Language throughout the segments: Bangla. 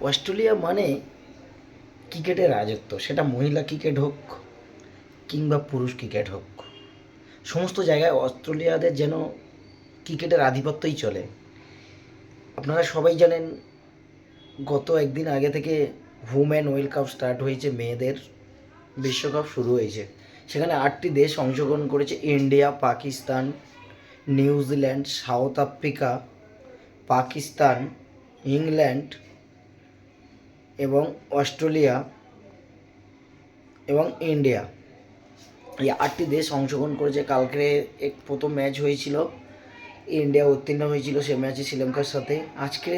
অস্ট্রেলিয়া মানে ক্রিকেটের রাজত্ব, সেটা মহিলা ক্রিকেট হোক কিংবা পুরুষ ক্রিকেট হোক, সমস্ত জায়গায় অস্ট্রেলিয়াদের যেন ক্রিকেটের আধিপত্যই চলে। আপনারা সবাই জানেন, গত একদিন আগে থেকে উমেন ওয়ার্ল্ড কাপ স্টার্ট হয়েছে, মেয়েদের বিশ্বকাপ শুরু হয়েছে। সেখানে 8টি দেশ অংশগ্রহণ করেছে: India, Pakistan, New Zealand, south Africa, Pakistan, England এবং অস্ট্রেলিয়া এবং ইন্ডিয়া। এই 8টি দেশ অংশগ্রহণ করেছে। কালকে প্রথম ম্যাচ হয়েছিল, ইন্ডিয়া উত্তীর্ণ হয়েছিল সে ম্যাচে শ্রীলঙ্কার সাথে। আজকে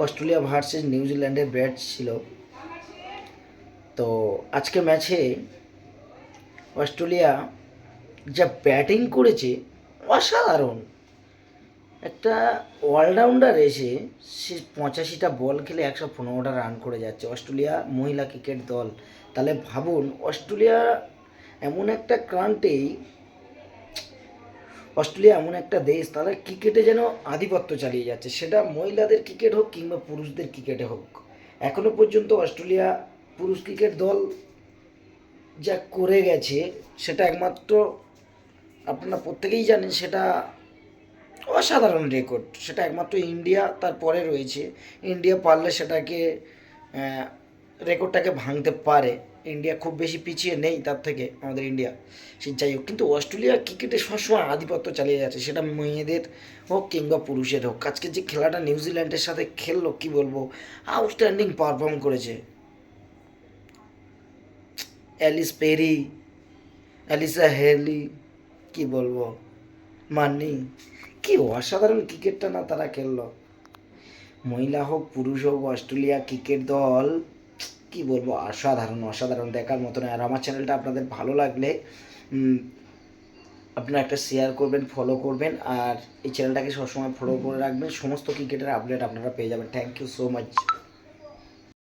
অস্ট্রেলিয়া ভার্সেস নিউজিল্যান্ডের ব্যাট ছিল। তো আজকে ম্যাচে অস্ট্রেলিয়া যা ব্যাটিং করেছে অসাধারণ। একটা অলরাউন্ডার এসে সে 85টা বল খেলে 115টা রান করে যাচ্ছে অস্ট্রেলিয়া মহিলা ক্রিকেট দল। তাহলে ভাবুন, অস্ট্রেলিয়া এমন একটা কান্ট্রি, অস্ট্রেলিয়া এমন একটা দেশ, তারা ক্রিকেটে যেন আধিপত্য চালিয়ে যাচ্ছে, সেটা মহিলাদের ক্রিকেট হোক কিংবা পুরুষদের ক্রিকেটে হোক। এখনও পর্যন্ত অস্ট্রেলিয়া পুরুষ ক্রিকেট দল যা করে গেছে সেটা একমাত্র, আপনারা প্রত্যেকেই জানেন, সেটা অসাধারণ রেকর্ড। সেটা একমাত্র ইন্ডিয়া তারপরে রয়েছে। ইন্ডিয়া পারলে সেটাকে রেকর্ডটাকে ভাঙতে পারে। ইন্ডিয়া খুব বেশি পিছিয়ে নেই তার থেকে, আমাদের ইন্ডিয়া। সে যাই হোক, কিন্তু অস্ট্রেলিয়া ক্রিকেটে সবসময় আধিপত্য চালিয়ে যাচ্ছে, সেটা মেয়েদের হোক কিংবা পুরুষের হোক। আজকে যে খেলাটা নিউজিল্যান্ডের সাথে খেললো, কি বলবো, আউটস্ট্যান্ডিং পারফর্ম করেছে। অ্যালিস পেরি, অ্যালিসা হেলি, কি বলবো, মান্নি, কি অসাধারণ ক্রিকেটটা না তারা খেললো। মহিলা হোক পুরুষ হোক, অস্ট্রেলিয়া ক্রিকেট দল কি বলবো, অসাধারণ অসাধারণ, দেখার মতন। আর আমার চ্যানেলটা আপনাদের ভালো লাগলে আপনারা একটা শেয়ার করবেন, ফলো করবেন, আর এই চ্যানেলটাকে সবসময় ফলো করে রাখবেন। সমস্ত ক্রিকেটের আপডেট আপনারা পেয়ে যাবেন। Thank you so much.